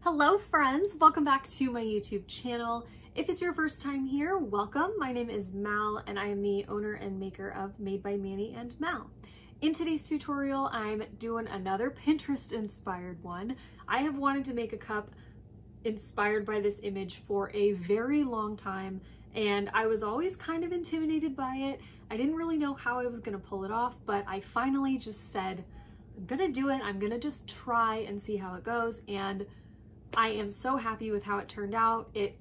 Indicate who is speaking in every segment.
Speaker 1: Hello friends, welcome back to my YouTube channel. If it's your first time here, welcome. My name is Mal and I am the owner and maker of Made by Manny and Mal. In today's tutorial, I'm doing another Pinterest inspired one. I have wanted to make a cup inspired by this image for a very long time and I was always kind of intimidated by it. I didn't really know how I was gonna pull it off, but I finally just said, I'm gonna do it. I'm gonna just try and see how it goes. And I am so happy with how it turned out. It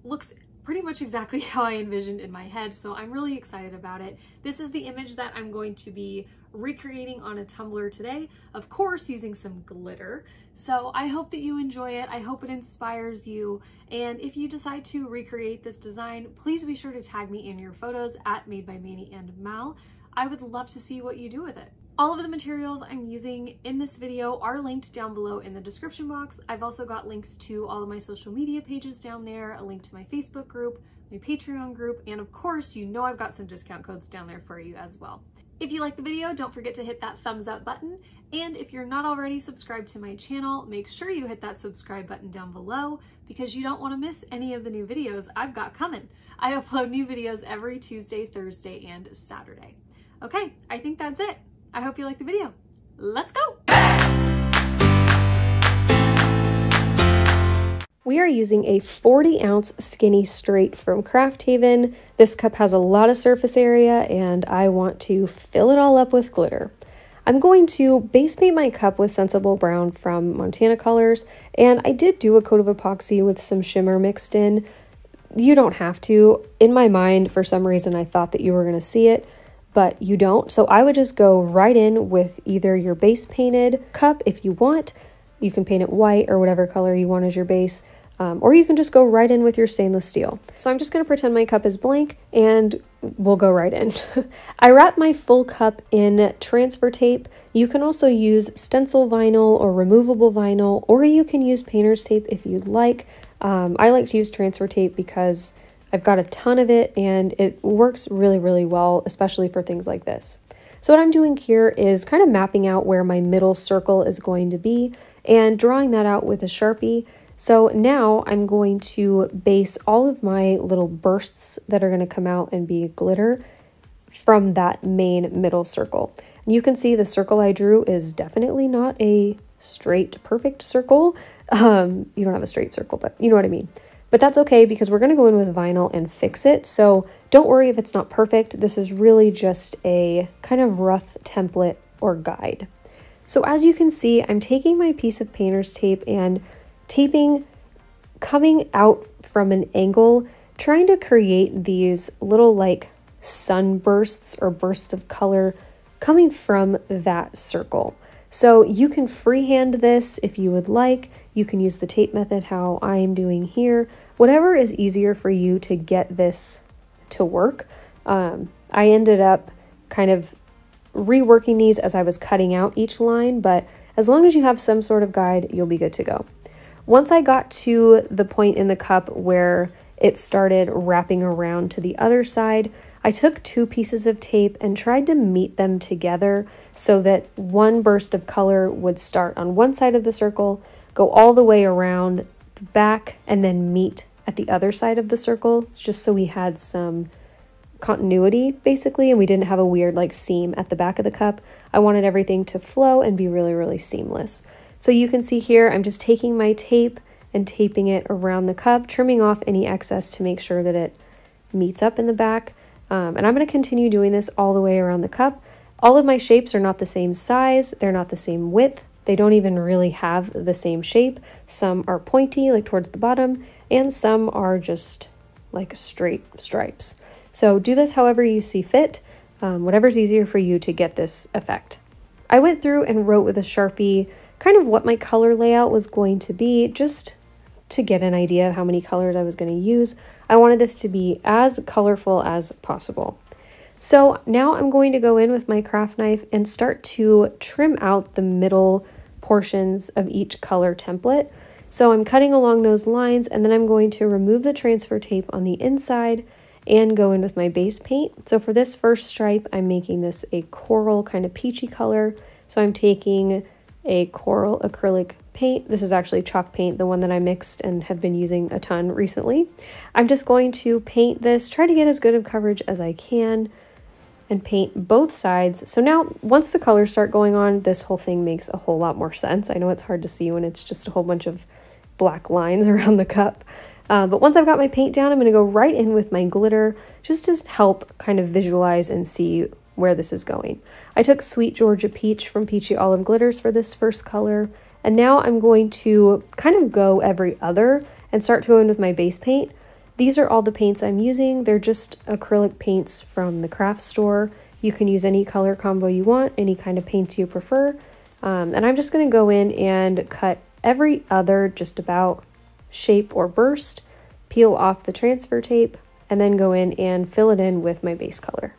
Speaker 1: looks pretty much exactly how I envisioned in my head, so I'm really excited about it. This is the image that I'm going to be recreating on a tumbler today, of course using some glitter. So I hope that you enjoy it. I hope it inspires you. And if you decide to recreate this design, please be sure to tag me in your photos at Made by Manny and Mal. I would love to see what you do with it. All of the materials I'm using in this video are linked down below in the description box. I've also got links to all of my social media pages down there, a link to my Facebook group, my Patreon group, and of course, you know I've got some discount codes down there for you as well. If you like the video, don't forget to hit that thumbs up button. And if you're not already subscribed to my channel, make sure you hit that subscribe button down below because you don't want to miss any of the new videos I've got coming. I upload new videos every Tuesday, Thursday, and Saturday. Okay, I think that's it. I hope you like the video. Let's go! We are using a 40-ounce skinny straight from Craft Haven. This cup has a lot of surface area and I want to fill it all up with glitter. I'm going to base paint my cup with Sensible Brown from Montana Colors, and I did do a coat of epoxy with some shimmer mixed in. You don't have to. In my mind, for some reason, I thought that you were going to see it, but you don't. So I would just go right in with either your base painted cup if you want. You can paint it white or whatever color you want as your base, or you can just go right in with your stainless steel. So I'm just going to pretend my cup is blank and we'll go right in. I wrap my full cup in transfer tape. You can also use stencil vinyl or removable vinyl, or you can use painter's tape if you'd like. I like to use transfer tape because I've got a ton of it and it works really, really well, especially for things like this. So what I'm doing here is kind of mapping out where my middle circle is going to be and drawing that out with a Sharpie. So now I'm going to base all of my little bursts that are going to come out and be glitter from that main middle circle. And you can see the circle I drew is definitely not a straight, perfect circle. You don't have a straight circle, but you know what I mean. But that's okay because we're going to go in with vinyl and fix it. So don't worry if it's not perfect. This is really just a kind of rough template or guide. So as you can see, I'm taking my piece of painter's tape and taping coming out from an angle, trying to create these little like sunbursts or bursts of color coming from that circle. So you can freehand this if you would like. You can use the tape method how I am doing here. Whatever is easier for you to get this to work. I ended up kind of reworking these as I was cutting out each line, but as long as you have some sort of guide, you'll be good to go. Once I got to the point in the cup where it started wrapping around to the other side, I took two pieces of tape and tried to meet them together so that one burst of color would start on one side of the circle, go all the way around the back, and then meet at the other side of the circle. It's just so we had some continuity basically and we didn't have a weird like seam at the back of the cup. I wanted everything to flow and be really, really seamless. So you can see here, I'm just taking my tape and taping it around the cup, trimming off any excess to make sure that it meets up in the back. And I'm going to continue doing this all the way around the cup. All of my shapes are not the same size. They're not the same width. They don't even really have the same shape. Some are pointy, like towards the bottom, and some are just like straight stripes. So do this however you see fit, whatever's easier for you to get this effect. I went through and wrote with a Sharpie kind of what my color layout was going to be, just to get an idea of how many colors I was going to use. I wanted this to be as colorful as possible. So now I'm going to go in with my craft knife and start to trim out the middle portions of each color template. So I'm cutting along those lines and then I'm going to remove the transfer tape on the inside and go in with my base paint. So for this first stripe, I'm making this a coral kind of peachy color. So I'm taking a coral acrylic paint. This is actually chalk paint, the one that I mixed and have been using a ton recently. I'm just going to paint this, try to get as good of coverage as I can, and paint both sides. So now once the colors start going on, this whole thing makes a whole lot more sense. I know it's hard to see when it's just a whole bunch of black lines around the cup. But once I've got my paint down, I'm going to go right in with my glitter just to help kind of visualize and see where this is going. I took Sweet Georgia Peach from Peachy Olive Glitters for this first color, and now I'm going to kind of go every other and start to go in with my base paint. These are all the paints I'm using. They're just acrylic paints from the craft store. You can use any color combo you want, any kind of paints you prefer. And I'm just going to go in and cut every other just about shape or burst, peel off the transfer tape, and then go in and fill it in with my base color.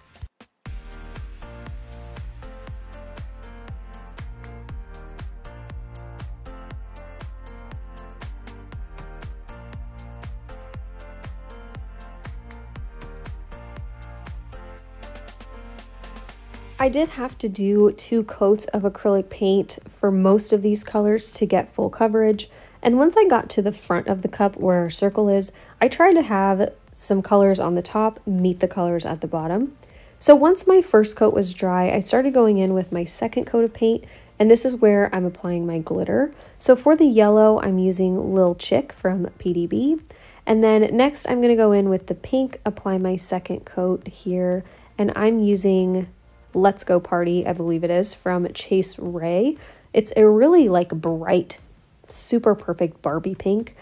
Speaker 1: I did have to do 2 coats of acrylic paint for most of these colors to get full coverage. And once I got to the front of the cup where our circle is, I tried to have some colors on the top meet the colors at the bottom. So once my first coat was dry, I started going in with my second coat of paint, and this is where I'm applying my glitter. So for the yellow, I'm using Lil Chick from PDB. And then next I'm gonna go in with the pink, apply my second coat here, and I'm using Let's Go Party, I believe it is, from Chase Ray. It's a really like bright, super perfect Barbie pink.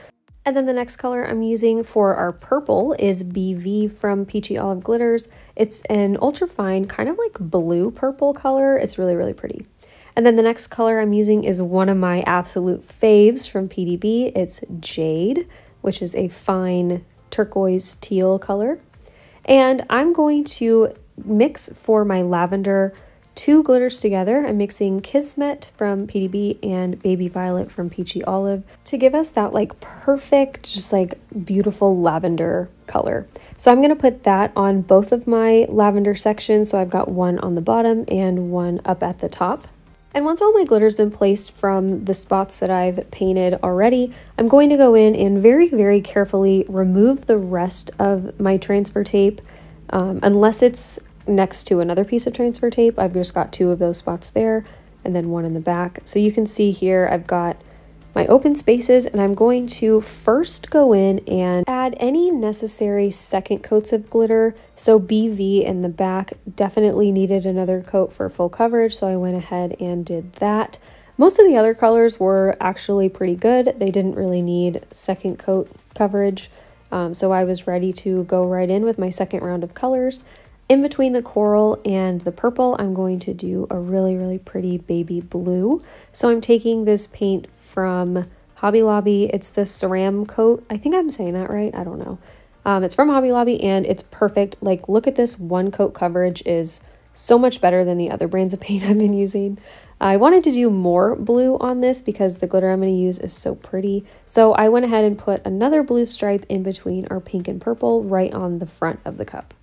Speaker 1: And then the next color I'm using for our purple is BEEVEE from Peachy Olive Glitters. It's an ultra fine kind of like blue purple color. It's really, really pretty. And then the next color I'm using is one of my absolute faves from PDB. It's Jade, which is a fine turquoise teal color. And I'm going to mix for my lavender 2 glitters together. I'm mixing Kismet from PDB and Baby Violet from Peachy Olive to give us that like perfect, just like beautiful lavender color. So I'm going to put that on both of my lavender sections. So I've got one on the bottom and one up at the top. And once all my glitter's been placed from the spots that I've painted already, I'm going to go in and very, very carefully remove the rest of my transfer tape. Unless it's next to another piece of transfer tape, I've just got 2 of those spots there and then 1 in the back. So you can see here I've got my open spaces, and I'm going to first go in and add any necessary second coats of glitter. So BEEVEE in the back definitely needed another coat for full coverage, so I went ahead and did that. Most of the other colors were actually pretty good. They didn't really need second coat coverage, so I was ready to go right in with my second round of colors. In between the coral and the purple, I'm going to do a really, really pretty baby blue. So I'm taking this paint from Hobby Lobby. It's the Ceram coat. I think I'm saying that right. I don't know. It's from Hobby Lobby, and it's perfect. Like, look at this, 1 coat coverage is so much better than the other brands of paint I've been using. I wanted to do more blue on this because the glitter I'm going to use is so pretty. So I went ahead and put another blue stripe in between our pink and purple right on the front of the cup.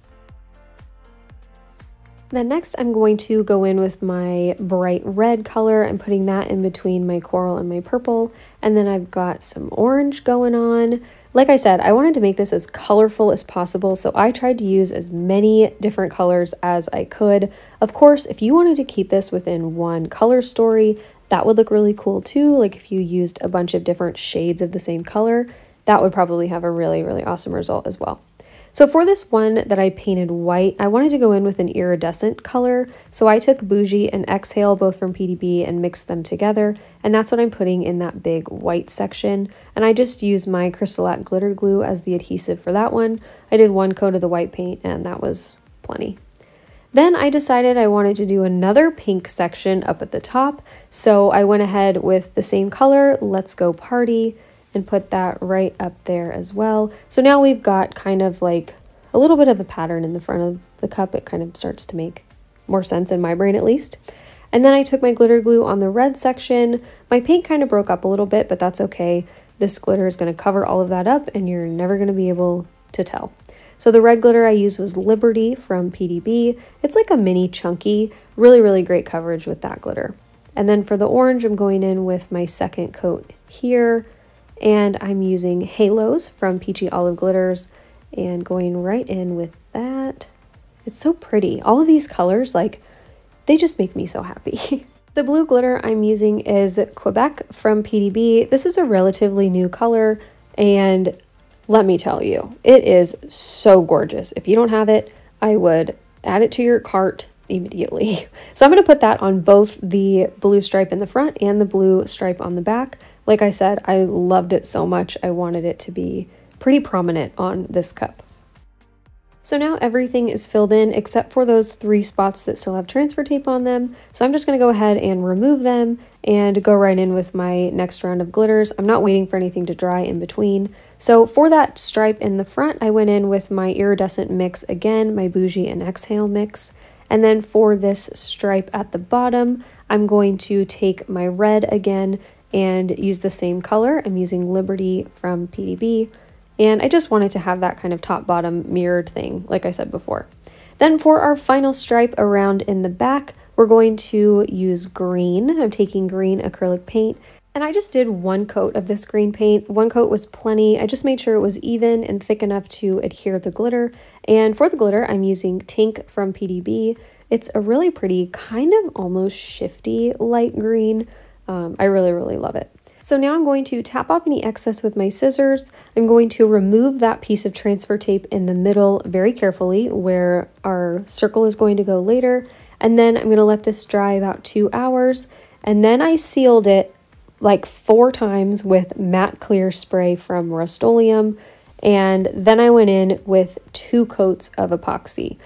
Speaker 1: Then next I'm going to go in with my bright red color and putting that in between my coral and my purple. And then I've got some orange going on. Like I said, I wanted to make this as colorful as possible, so I tried to use as many different colors as I could. Of course, if you wanted to keep this within one color story, that would look really cool too. Like if you used a bunch of different shades of the same color, that would probably have a really, really awesome result as well. So for this one that I painted white, I wanted to go in with an iridescent color. So I took Bougie and Exhale, both from PDB, and mixed them together. And that's what I'm putting in that big white section. And I just used my Crystalette glitter glue as the adhesive for that one. I did 1 coat of the white paint, and that was plenty. Then I decided I wanted to do another pink section up at the top. So I went ahead with the same color, Let's Go Party, and put that right up there as well. So now we've got kind of like a little bit of a pattern in the front of the cup. It kind of starts to make more sense in my brain at least. And then I took my glitter glue on the red section. My paint kind of broke up a little bit, but that's okay. This glitter is going to cover all of that up and you're never going to be able to tell. So the red glitter I used was Liberty from PDB. It's like a mini chunky, really, really great coverage with that glitter. And then for the orange, I'm going in with my second coat here, and I'm using Halos from Peachy Olive Glitters and going right in with that. It's so pretty. All of these colors, like, they just make me so happy. The blue glitter I'm using is Quebec from PDB. This is a relatively new color, and let me tell you, it is so gorgeous. If you don't have it, I would add it to your cart immediately. So I'm going to put that on both the blue stripe in the front and the blue stripe on the back. Like I said, I loved it so much. I wanted it to be pretty prominent on this cup. So now everything is filled in except for those 3 spots that still have transfer tape on them. So I'm just going to go ahead and remove them and go right in with my next round of glitters. I'm not waiting for anything to dry in between. So for that stripe in the front, I went in with my iridescent mix again, my Bougie and Exhale mix. And then for this stripe at the bottom, I'm going to take my red again and use the same color. I'm using Liberty from PDB. And I just wanted to have that kind of top-bottom mirrored thing, like I said before. Then for our final stripe around in the back, we're going to use green. I'm taking green acrylic paint, and I just did 1 coat of this green paint. 1 coat was plenty. I just made sure it was even and thick enough to adhere the glitter. And for the glitter, I'm using Tink from PDB. It's a really pretty, kind of almost shifty light green. I really, really love it. So now I'm going to tap off any excess with my scissors. I'm going to remove that piece of transfer tape in the middle very carefully where our circle is going to go later. And then I'm going to let this dry about 2 hours. And then I sealed it like 4 times with matte clear spray from Rust-Oleum. And then I went in with 2 coats of epoxy.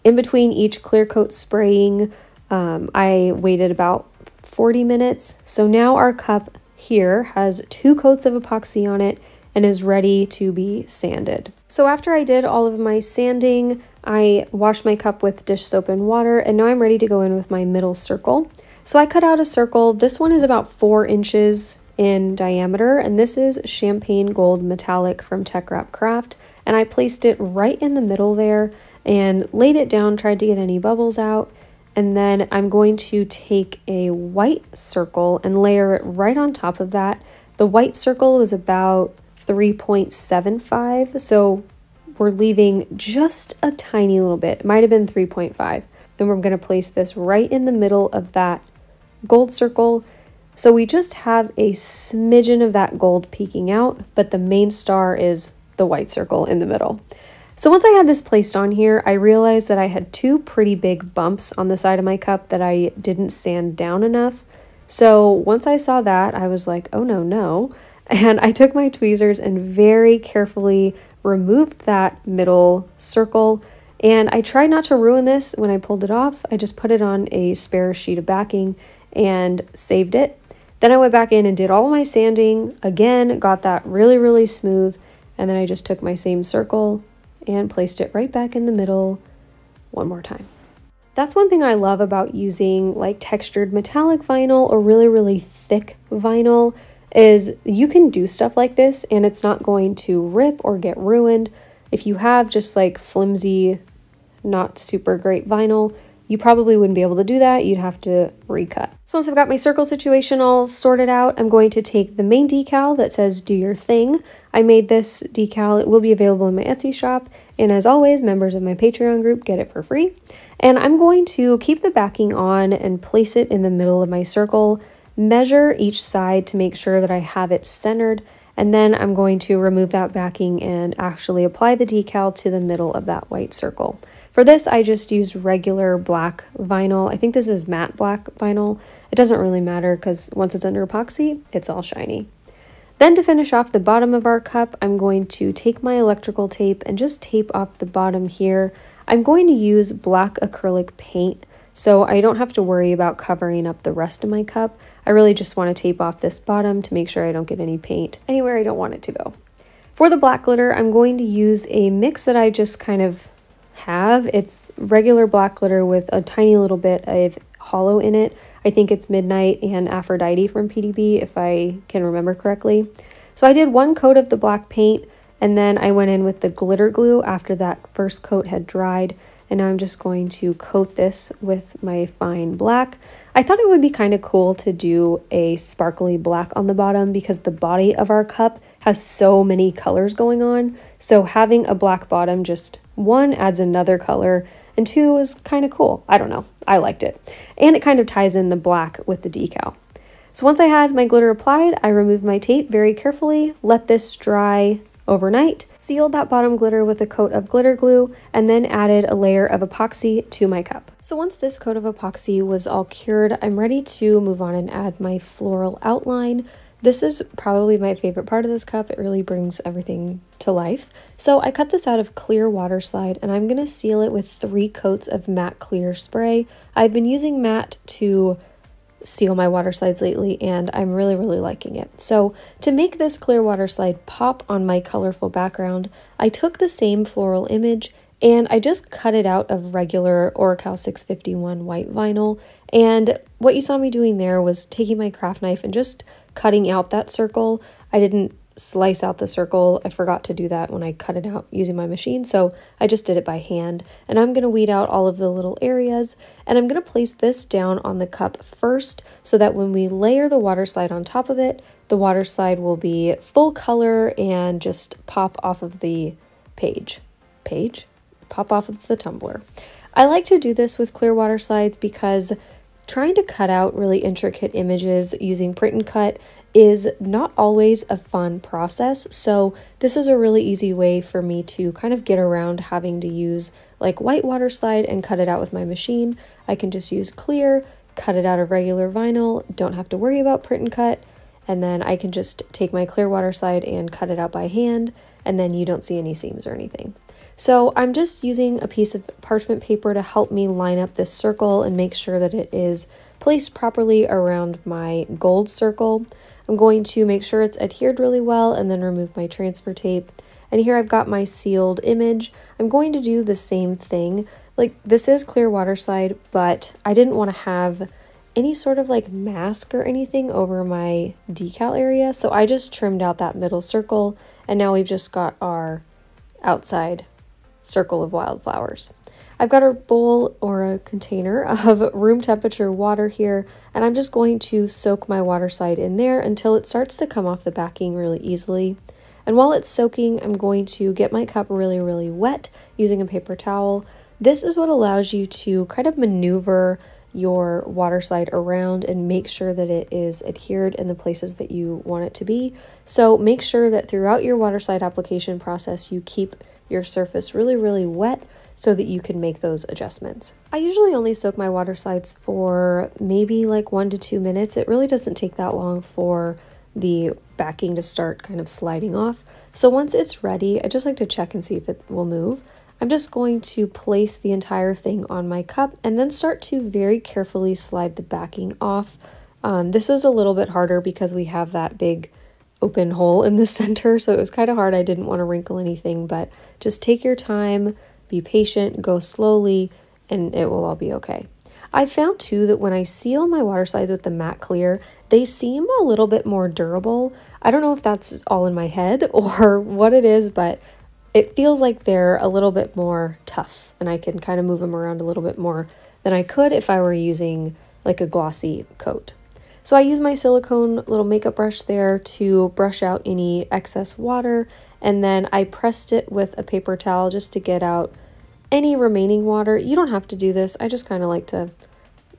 Speaker 1: In between each clear coat spraying, I waited about 40 minutes. So now our cup here has 2 coats of epoxy on it and is ready to be sanded. So after I did all of my sanding, I washed my cup with dish soap and water, and now I'm ready to go in with my middle circle. So I cut out a circle. This one is about 4 inches in diameter, and this is Champagne Gold Metallic from Tech Wrap Craft, and I placed it right in the middle there and laid it down, tried to get any bubbles out. And then I'm going to take a white circle and layer it right on top of that. The white circle is about 3.75, so we're leaving just a tiny little bit. It might have been 3.5. And we're going to place this right in the middle of that gold circle. So we just have a smidgen of that gold peeking out, but the main star is the white circle in the middle. So once I had this placed on here, I realized that I had 2 pretty big bumps on the side of my cup that I didn't sand down enough. So once I saw that, I was like, oh no. And I took my tweezers and very carefully removed that middle circle. And I tried not to ruin this when I pulled it off. I just put it on a spare sheet of backing and saved it. Then I went back in and did all my sanding again, got that really, really smooth. And then I just took my same circle and placed it right back in the middle one more time. That's one thing I love about using like textured metallic vinyl or really, really thick vinyl is you can do stuff like this and it's not going to rip or get ruined. If you have just like flimsy, not super great vinyl, you probably wouldn't be able to do that. You'd have to recut. So once I've got my circle situation all sorted out, I'm going to take the main decal that says do your thing. I made this decal. It will be available in my Etsy shop. And as always, members of my Patreon group get it for free. And I'm going to keep the backing on and place it in the middle of my circle, measure each side to make sure that I have it centered. And then I'm going to remove that backing and actually apply the decal to the middle of that white circle. For this, I just used regular black vinyl. I think this is matte black vinyl. It doesn't really matter because once it's under epoxy, it's all shiny. Then to finish off the bottom of our cup, I'm going to take my electrical tape and just tape off the bottom here. I'm going to use black acrylic paint, so I don't have to worry about covering up the rest of my cup. I really just want to tape off this bottom to make sure I don't get any paint anywhere I don't want it to go. For the black glitter, I'm going to use a mix that I just kind of have. It's regular black glitter with a tiny little bit of hollow in it. I think it's Midnight and Aphrodite from PDB if I can remember correctly. So I did 1 coat of the black paint and then I went in with the glitter glue after that first coat had dried and now I'm just going to coat this with my fine black. I thought it would be kind of cool to do a sparkly black on the bottom because the body of our cup has so many colors going on. So having a black bottom, just one, adds another color, and two is kind of cool. I don't know, I liked it. And it kind of ties in the black with the decal. So once I had my glitter applied, I removed my tape very carefully, let this dry overnight, sealed that bottom glitter with a coat of glitter glue, and then added a layer of epoxy to my cup. So once this coat of epoxy was all cured, I'm ready to move on and add my floral outline. This is probably my favorite part of this cup. It really brings everything to life. So I cut this out of clear water slide, and I'm gonna seal it with 3 coats of matte clear spray. I've been using matte to seal my water slides lately, and I'm really liking it. So to make this clear water slide pop on my colorful background, I took the same floral image and I just cut it out of regular Oracal 651 white vinyl. And what you saw me doing there was taking my craft knife and just cutting out that circle. I didn't slice out the circle. I forgot to do that when I cut it out using my machine, so I just did it by hand. And I'm going to weed out all of the little areas, and I'm going to place this down on the cup first so that when we layer the water slide on top of it, the water slide will be full color and just pop off of the pop off of the tumbler. I like to do this with clear water slides because trying to cut out really intricate images using print and cut is not always a fun process. So this is a really easy way for me to kind of get around having to use like white water slide and cut it out with my machine. I can just use clear, cut it out of regular vinyl, don't have to worry about print and cut, and then I can just take my clear water slide and cut it out by hand, and then you don't see any seams or anything. So I'm just using a piece of parchment paper to help me line up this circle and make sure that it is placed properly around my gold circle. I'm going to make sure it's adhered really well and then remove my transfer tape. And here I've got my sealed image. I'm going to do the same thing. Like, this is clear water slide, but I didn't want to have any sort of like mask or anything over my decal area. So I just trimmed out that middle circle, and now we've just got our outside circle of wildflowers. I've got a bowl or a container of room temperature water here, and I'm just going to soak my water slide in there until it starts to come off the backing really easily. And while it's soaking, I'm going to get my cup really wet using a paper towel. This is what allows you to kind of maneuver your water slide around and make sure that it is adhered in the places that you want it to be. So make sure that throughout your water slide application process, you keep your surface really wet so that you can make those adjustments. I usually only soak my water slides for maybe like 1 to 2 minutes. It really doesn't take that long for the backing to start kind of sliding off. So once it's ready, I just like to check and see if it will move. I'm just going to place the entire thing on my cup and then start to very carefully slide the backing off. This is a little bit harder because we have that big open hole in the center, so it was kind of hard. I didn't want to wrinkle anything, but just take your time, be patient, go slowly, and it will all be okay. I found too that when I seal my water slides with the matte clear, they seem a little bit more durable. I don't know if that's all in my head or what it is, but it feels like they're a little bit more tough, and I can kind of move them around a little bit more than I could if I were using like a glossy coat. So I use my silicone little makeup brush there to brush out any excess water, and then I pressed it with a paper towel just to get out any remaining water. You don't have to do this. I just kind of like to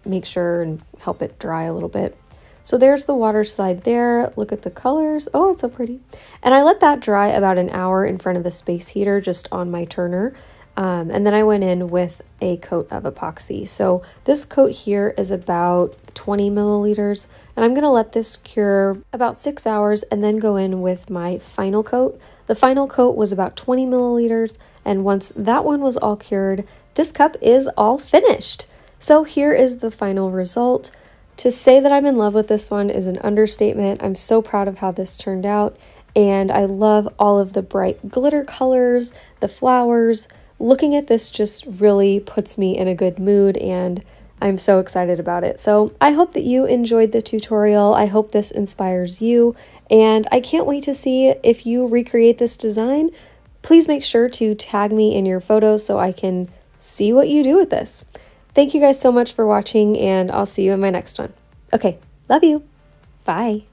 Speaker 1: make sure and help it dry a little bit. So there's the water slide there. Look at the colors. Oh, it's so pretty. And I let that dry about an hour in front of a space heater just on my turner. And then I went in with a coat of epoxy. So this coat here is about 20 milliliters, and I'm going to let this cure about 6 hours and then go in with my final coat. The final coat was about 20 milliliters, and once that one was all cured, this cup is all finished. So here is the final result. To say that I'm in love with this one is an understatement. I'm so proud of how this turned out, and I love all of the bright glitter colors, the flowers. Looking at this just really puts me in a good mood, and I'm so excited about it. So I hope that you enjoyed the tutorial. I hope this inspires you, and I can't wait to see if you recreate this design. Please make sure to tag me in your photos so I can see what you do with this. Thank you guys so much for watching, and I'll see you in my next one. Okay, love you. Bye.